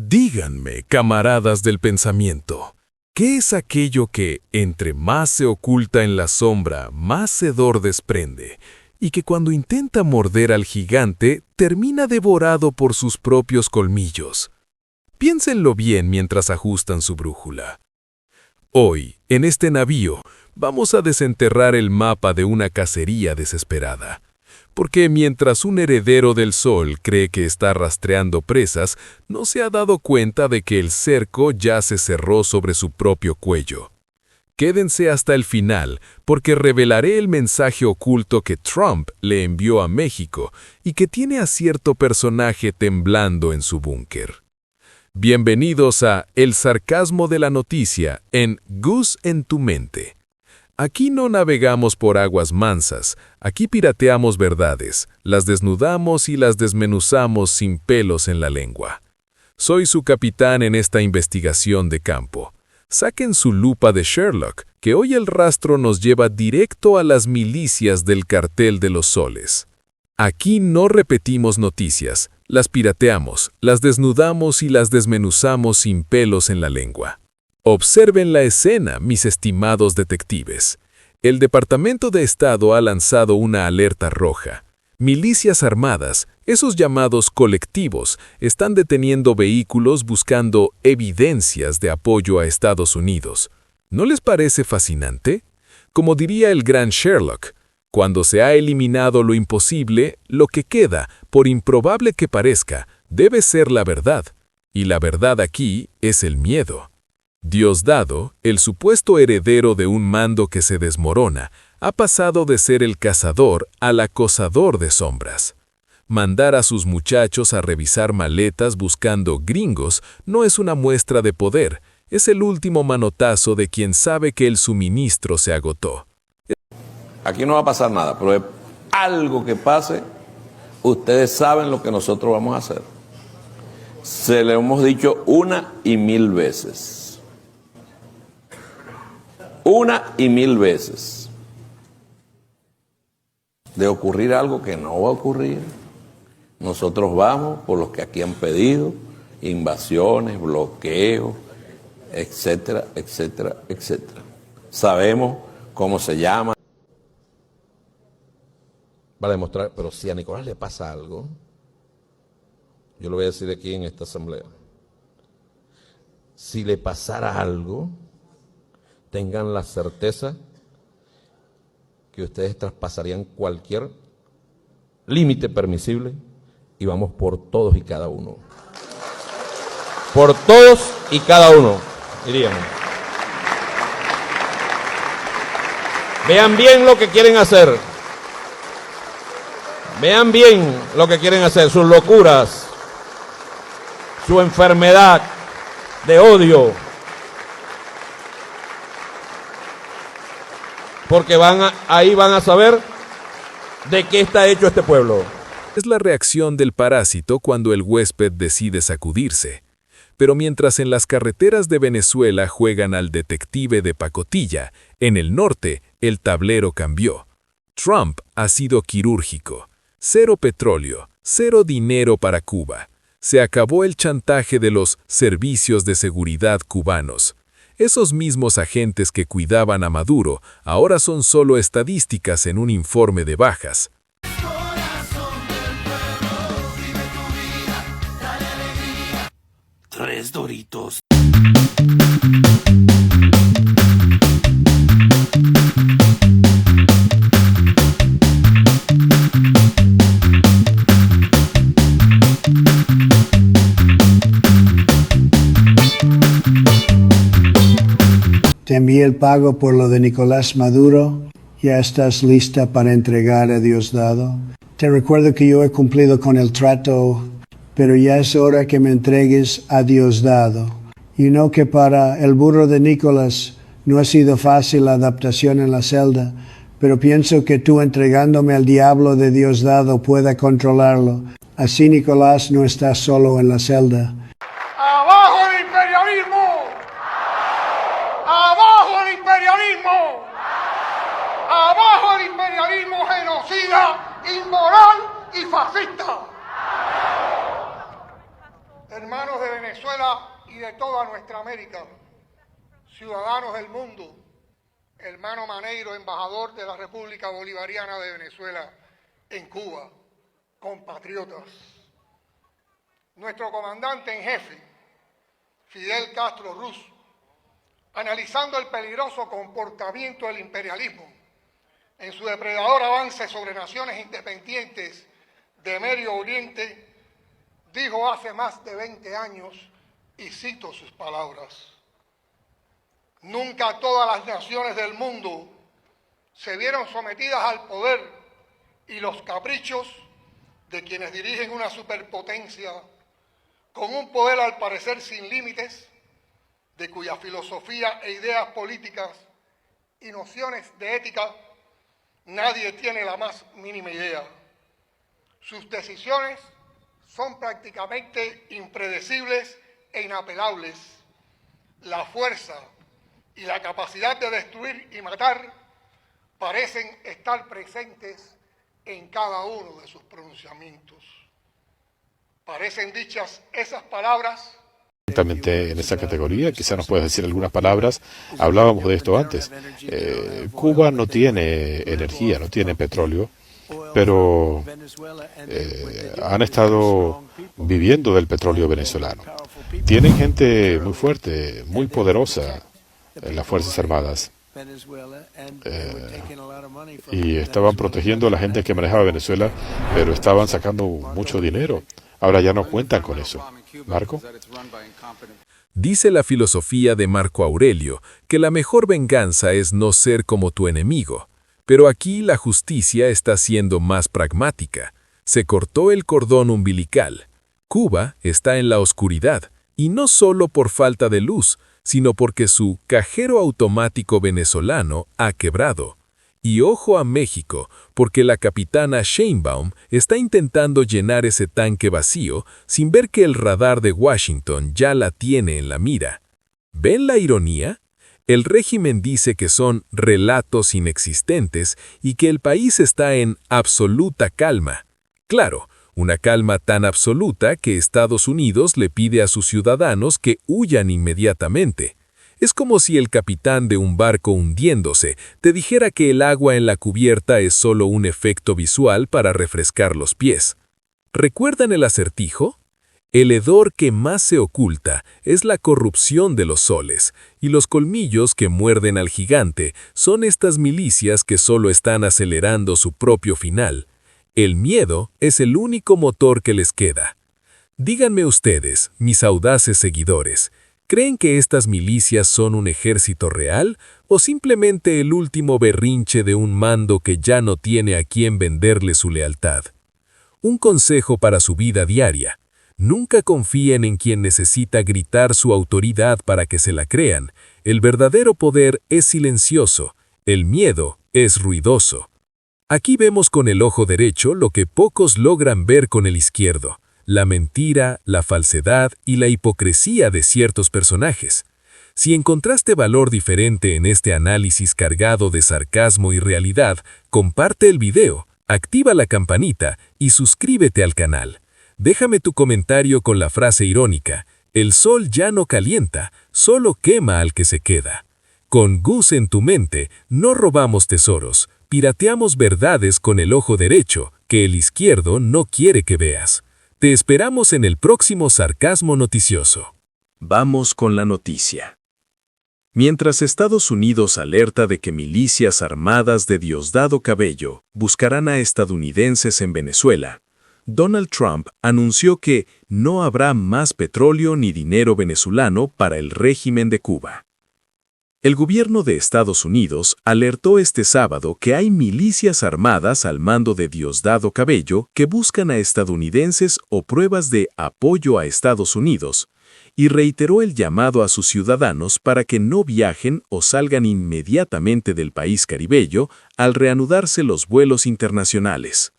Díganme, camaradas del pensamiento, ¿qué es aquello que, entre más se oculta en la sombra, más hedor desprende, y que cuando intenta morder al gigante, termina devorado por sus propios colmillos? Piénsenlo bien mientras ajustan su brújula. Hoy, en este navío, vamos a desenterrar el mapa de una cacería desesperada. Porque mientras un heredero del sol cree que está rastreando presas, no se ha dado cuenta de que el cerco ya se cerró sobre su propio cuello. Quédense hasta el final, porque revelaré el mensaje oculto que Trump le envió a México y que tiene a cierto personaje temblando en su búnker. Bienvenidos a El sarcasmo de la noticia en Gus en tu mente. Aquí no navegamos por aguas mansas, aquí pirateamos verdades, las desnudamos y las desmenuzamos sin pelos en la lengua. Soy su capitán en esta investigación de campo. Saquen su lupa de Sherlock, que hoy el rastro nos lleva directo a las milicias del cartel de los soles. Aquí no repetimos noticias, las pirateamos, las desnudamos y las desmenuzamos sin pelos en la lengua. Observen la escena, mis estimados detectives. El Departamento de Estado ha lanzado una alerta roja. Milicias armadas, esos llamados colectivos, están deteniendo vehículos buscando evidencias de apoyo a Estados Unidos. ¿No les parece fascinante? Como diría el gran Sherlock, cuando se ha eliminado lo imposible, lo que queda, por improbable que parezca, debe ser la verdad. Y la verdad aquí es el miedo. Diosdado, el supuesto heredero de un mando que se desmorona, ha pasado de ser el cazador al acosador de sombras. Mandar a sus muchachos a revisar maletas buscando gringos no es una muestra de poder, es el último manotazo de quien sabe que el suministro se agotó. Aquí no va a pasar nada, pero es algo que pase, ustedes saben lo que nosotros vamos a hacer. Se lo hemos dicho 1,000 veces. 1,000 veces. De ocurrir algo que no va a ocurrir, nosotros vamos por los que aquí han pedido, invasiones, bloqueos, etcétera, etcétera, etcétera. Sabemos cómo se llama. Para demostrar, pero si a Nicolás le pasa algo, yo lo voy a decir aquí en esta asamblea. Si le pasara algo, tengan la certeza que ustedes traspasarían cualquier límite permisible y vamos por todos y cada uno. Por todos y cada uno, diríamos. Vean bien lo que quieren hacer. Vean bien lo que quieren hacer, sus locuras, su enfermedad de odio. Porque ahí van a saber de qué está hecho este pueblo. Es la reacción del parásito cuando el huésped decide sacudirse. Pero mientras en las carreteras de Venezuela juegan al detective de pacotilla, en el norte el tablero cambió. Trump ha sido quirúrgico. Cero petróleo, cero dinero para Cuba. Se acabó el chantaje de los servicios de seguridad cubanos. Esos mismos agentes que cuidaban a Maduro ahora son solo estadísticas en un informe de bajas. Tres Doritos. Te envié el pago por lo de Nicolás Maduro. ¿Ya estás lista para entregar a Diosdado? Te recuerdo que yo he cumplido con el trato, pero ya es hora que me entregues a Diosdado. Y no que para el burro de Nicolás no ha sido fácil la adaptación en la celda, pero pienso que tú entregándome al diablo de Diosdado pueda controlarlo. Así Nicolás no está solo en la celda. ¡Abajo el imperialismo! ¡Abajo el imperialismo! ¡Abajo el imperialismo genocida, inmoral y fascista! hermanos de Venezuela y de toda nuestra América, ciudadanos del mundo, hermano Maneiro, embajador de la República Bolivariana de Venezuela en Cuba, compatriotas. Nuestro comandante en jefe, Fidel Castro Ruz, analizando el peligroso comportamiento del imperialismo en su depredador avance sobre naciones independientes de Medio Oriente, dijo hace más de 20 años, y cito sus palabras: nunca todas las naciones del mundo se vieron sometidas al poder y los caprichos de quienes dirigen una superpotencia con un poder al parecer sin límites, de cuya filosofía e ideas políticas y nociones de ética nadie tiene la más mínima idea. Sus decisiones son prácticamente impredecibles e inapelables. La fuerza y la capacidad de destruir y matar parecen estar presentes en cada uno de sus pronunciamientos. Parecen dichas esas palabras. Exactamente en esa categoría, quizá nos puedes decir algunas palabras. Hablábamos de esto antes. Cuba no tiene energía, no tiene petróleo, pero han estado viviendo del petróleo venezolano. Tienen gente muy fuerte, muy poderosa en las Fuerzas Armadas. Y estaban protegiendo a la gente que manejaba Venezuela, pero estaban sacando mucho dinero. Ahora ya no cuentan con eso. ¿Marco? Dice la filosofía de Marco Aurelio que la mejor venganza es no ser como tu enemigo. Pero aquí la justicia está siendo más pragmática. Se cortó el cordón umbilical. Cuba está en la oscuridad, y no solo por falta de luz, sino porque su cajero automático venezolano ha quebrado. Y ojo a México, porque la capitana Sheinbaum está intentando llenar ese tanque vacío sin ver que el radar de Washington ya la tiene en la mira. ¿Ven la ironía? El régimen dice que son relatos inexistentes y que el país está en absoluta calma. Claro, una calma tan absoluta que Estados Unidos le pide a sus ciudadanos que huyan inmediatamente. Es como si el capitán de un barco hundiéndose te dijera que el agua en la cubierta es solo un efecto visual para refrescar los pies. ¿Recuerdan el acertijo? El hedor que más se oculta es la corrupción de los soles, y los colmillos que muerden al gigante son estas milicias que solo están acelerando su propio final. El miedo es el único motor que les queda. Díganme ustedes, mis audaces seguidores, ¿creen que estas milicias son un ejército real o simplemente el último berrinche de un mando que ya no tiene a quién venderle su lealtad? Un consejo para su vida diaria: nunca confíen en quien necesita gritar su autoridad para que se la crean. El verdadero poder es silencioso, el miedo es ruidoso. Aquí vemos con el ojo derecho lo que pocos logran ver con el izquierdo: la mentira, la falsedad y la hipocresía de ciertos personajes. Si encontraste valor diferente en este análisis cargado de sarcasmo y realidad, comparte el video, activa la campanita y suscríbete al canal. Déjame tu comentario con la frase irónica: el sol ya no calienta, solo quema al que se queda. Con Gus en tu mente, no robamos tesoros, pirateamos verdades con el ojo derecho que el izquierdo no quiere que veas. Te esperamos en el próximo Sarcasmo Noticioso. Vamos con la noticia. Mientras Estados Unidos alerta de que milicias armadas de Diosdado Cabello buscarán a estadounidenses en Venezuela, Donald Trump anunció que no habrá más petróleo ni dinero venezolano para el régimen de Cuba. El gobierno de Estados Unidos alertó este sábado que hay milicias armadas al mando de Diosdado Cabello que buscan a estadounidenses o pruebas de apoyo a Estados Unidos, y reiteró el llamado a sus ciudadanos para que no viajen o salgan inmediatamente del país caribeño al reanudarse los vuelos internacionales.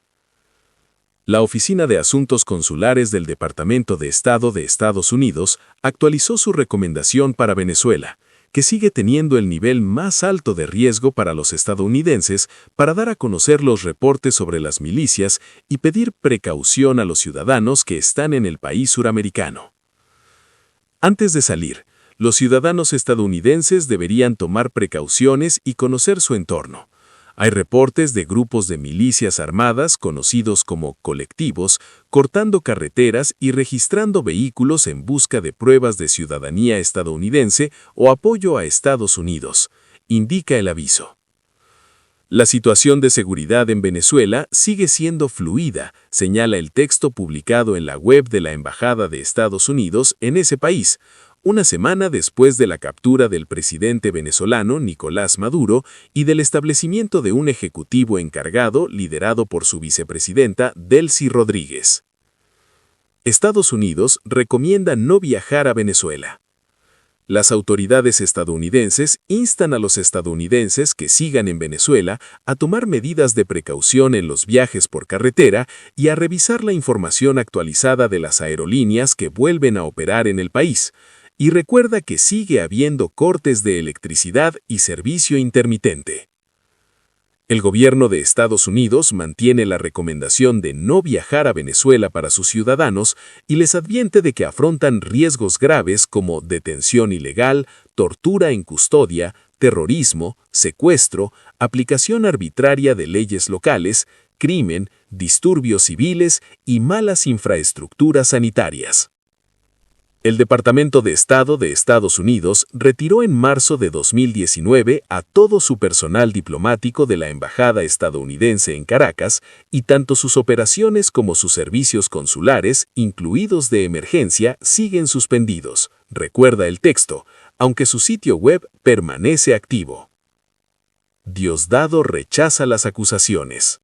La Oficina de Asuntos Consulares del Departamento de Estado de Estados Unidos actualizó su recomendación para Venezuela, que sigue teniendo el nivel más alto de riesgo para los estadounidenses, para dar a conocer los reportes sobre las milicias y pedir precaución a los ciudadanos que están en el país suramericano. Antes de salir, los ciudadanos estadounidenses deberían tomar precauciones y conocer su entorno. Hay reportes de grupos de milicias armadas, conocidos como colectivos, cortando carreteras y registrando vehículos en busca de pruebas de ciudadanía estadounidense o apoyo a Estados Unidos, indica el aviso. La situación de seguridad en Venezuela sigue siendo fluida, señala el texto publicado en la web de la Embajada de Estados Unidos en ese país, una semana después de la captura del presidente venezolano Nicolás Maduro y del establecimiento de un ejecutivo encargado liderado por su vicepresidenta Delcy Rodríguez. Estados Unidos recomienda no viajar a Venezuela. Las autoridades estadounidenses instan a los estadounidenses que sigan en Venezuela a tomar medidas de precaución en los viajes por carretera y a revisar la información actualizada de las aerolíneas que vuelven a operar en el país. Y recuerda que sigue habiendo cortes de electricidad y servicio intermitente. El gobierno de Estados Unidos mantiene la recomendación de no viajar a Venezuela para sus ciudadanos y les advierte de que afrontan riesgos graves como detención ilegal, tortura en custodia, terrorismo, secuestro, aplicación arbitraria de leyes locales, crimen, disturbios civiles y malas infraestructuras sanitarias. El Departamento de Estado de Estados Unidos retiró en marzo de 2019 a todo su personal diplomático de la Embajada estadounidense en Caracas y tanto sus operaciones como sus servicios consulares, incluidos de emergencia, siguen suspendidos, recuerda el texto, aunque su sitio web permanece activo. Diosdado rechaza las acusaciones.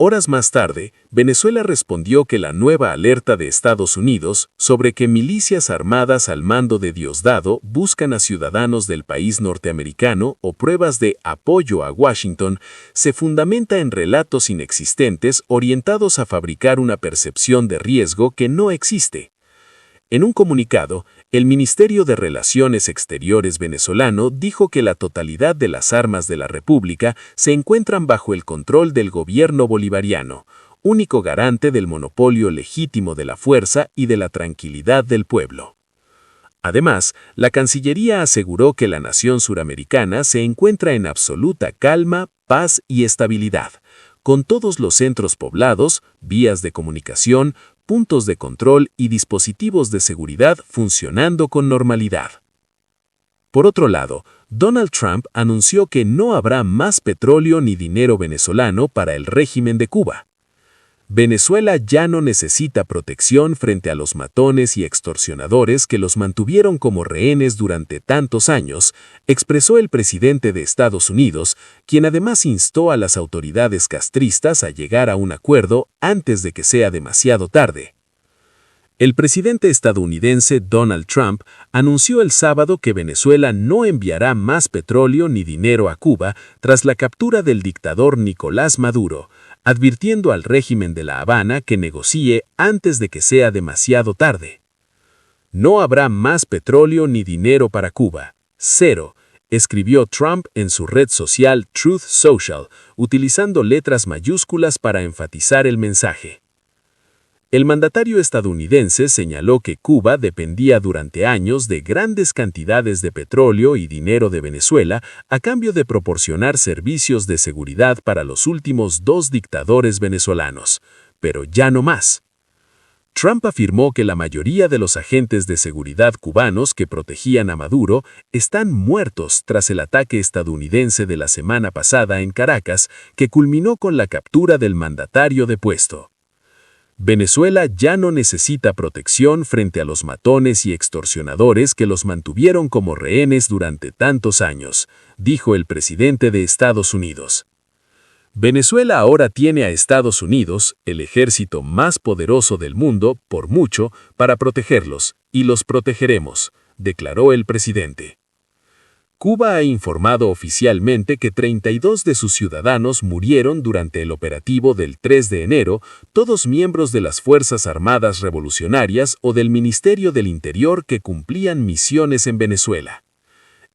Horas más tarde, Venezuela respondió que la nueva alerta de Estados Unidos sobre que milicias armadas al mando de Diosdado buscan a ciudadanos del país norteamericano o pruebas de apoyo a Washington se fundamenta en relatos inexistentes orientados a fabricar una percepción de riesgo que no existe. En un comunicado, el Ministerio de Relaciones Exteriores venezolano dijo que la totalidad de las armas de la República se encuentran bajo el control del gobierno bolivariano, único garante del monopolio legítimo de la fuerza y de la tranquilidad del pueblo. Además, la Cancillería aseguró que la nación suramericana se encuentra en absoluta calma, paz y estabilidad, con todos los centros poblados, vías de comunicación, puntos de control y dispositivos de seguridad funcionando con normalidad. Por otro lado, Donald Trump anunció que no habrá más petróleo ni dinero venezolano para el régimen de Cuba. Venezuela ya no necesita protección frente a los matones y extorsionadores que los mantuvieron como rehenes durante tantos años, expresó el presidente de Estados Unidos, quien además instó a las autoridades castristas a llegar a un acuerdo antes de que sea demasiado tarde. El presidente estadounidense Donald Trump anunció el sábado que Venezuela no enviará más petróleo ni dinero a Cuba tras la captura del dictador Nicolás Maduro, advirtiendo al régimen de La Habana que negocie antes de que sea demasiado tarde. No habrá más petróleo ni dinero para Cuba. Cero, escribió Trump en su red social Truth Social, utilizando letras mayúsculas para enfatizar el mensaje. El mandatario estadounidense señaló que Cuba dependía durante años de grandes cantidades de petróleo y dinero de Venezuela a cambio de proporcionar servicios de seguridad para los últimos 2 dictadores venezolanos, pero ya no más. Trump afirmó que la mayoría de los agentes de seguridad cubanos que protegían a Maduro están muertos tras el ataque estadounidense de la semana pasada en Caracas, que culminó con la captura del mandatario depuesto. Venezuela ya no necesita protección frente a los matones y extorsionadores que los mantuvieron como rehenes durante tantos años, dijo el presidente de Estados Unidos. Venezuela ahora tiene a Estados Unidos, el ejército más poderoso del mundo, por mucho, para protegerlos, y los protegeremos, declaró el presidente. Cuba ha informado oficialmente que 32 de sus ciudadanos murieron durante el operativo del 3 de enero, todos miembros de las Fuerzas Armadas Revolucionarias o del Ministerio del Interior que cumplían misiones en Venezuela.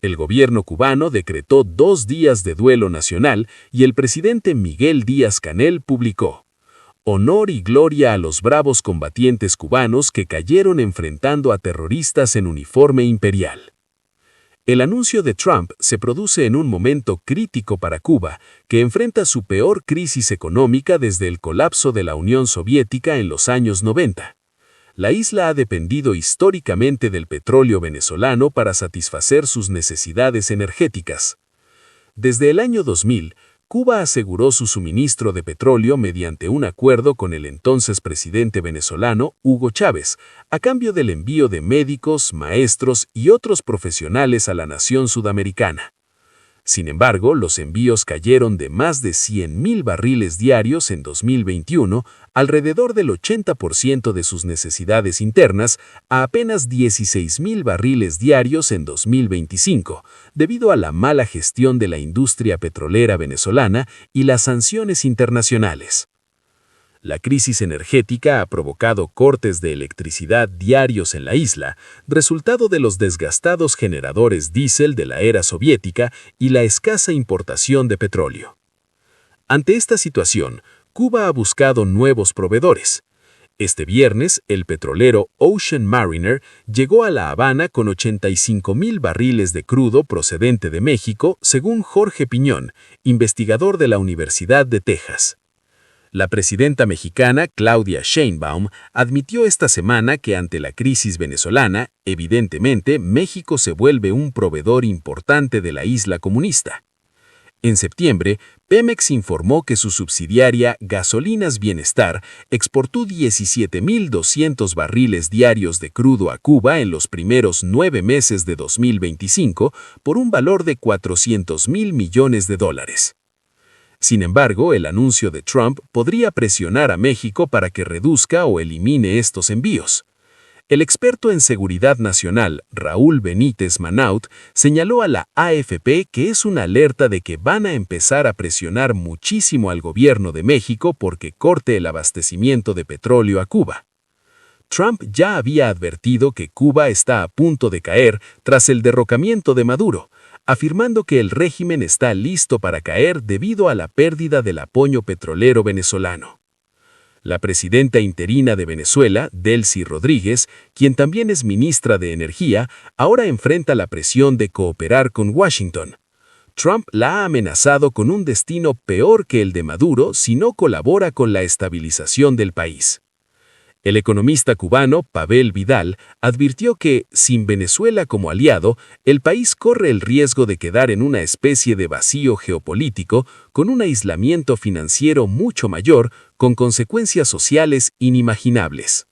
El gobierno cubano decretó 2 días de duelo nacional y el presidente Miguel Díaz-Canel publicó: Honor y gloria a los bravos combatientes cubanos que cayeron enfrentando a terroristas en uniforme imperial. El anuncio de Trump se produce en un momento crítico para Cuba, que enfrenta su peor crisis económica desde el colapso de la Unión Soviética en los años 90. La isla ha dependido históricamente del petróleo venezolano para satisfacer sus necesidades energéticas. Desde el año 2000, Cuba aseguró su suministro de petróleo mediante un acuerdo con el entonces presidente venezolano, Hugo Chávez, a cambio del envío de médicos, maestros y otros profesionales a la nación sudamericana. Sin embargo, los envíos cayeron de más de 100.000 barriles diarios en 2021, alrededor del 80% de sus necesidades internas, a apenas 16.000 barriles diarios en 2025, debido a la mala gestión de la industria petrolera venezolana y las sanciones internacionales. La crisis energética ha provocado cortes de electricidad diarios en la isla, resultado de los desgastados generadores diésel de la era soviética y la escasa importación de petróleo. Ante esta situación, Cuba ha buscado nuevos proveedores. Este viernes, el petrolero Ocean Mariner llegó a La Habana con 85.000 barriles de crudo procedente de México, según Jorge Piñón, investigador de la Universidad de Texas. La presidenta mexicana, Claudia Sheinbaum, admitió esta semana que ante la crisis venezolana, evidentemente, México se vuelve un proveedor importante de la isla comunista. En septiembre, Pemex informó que su subsidiaria Gasolinas Bienestar exportó 17.200 barriles diarios de crudo a Cuba en los primeros 9 meses de 2025 por un valor de $400.000 millones. Sin embargo, el anuncio de Trump podría presionar a México para que reduzca o elimine estos envíos. El experto en seguridad nacional, Raúl Benítez Manaut, señaló a la AFP que es una alerta de que van a empezar a presionar muchísimo al gobierno de México porque corte el abastecimiento de petróleo a Cuba. Trump ya había advertido que Cuba está a punto de caer tras el derrocamiento de Maduro, afirmando que el régimen está listo para caer debido a la pérdida del apoyo petrolero venezolano. La presidenta interina de Venezuela, Delcy Rodríguez, quien también es ministra de Energía, ahora enfrenta la presión de cooperar con Washington. Trump la ha amenazado con un destino peor que el de Maduro si no colabora con la estabilización del país. El economista cubano Pavel Vidal advirtió que, sin Venezuela como aliado, el país corre el riesgo de quedar en una especie de vacío geopolítico con un aislamiento financiero mucho mayor, con consecuencias sociales inimaginables.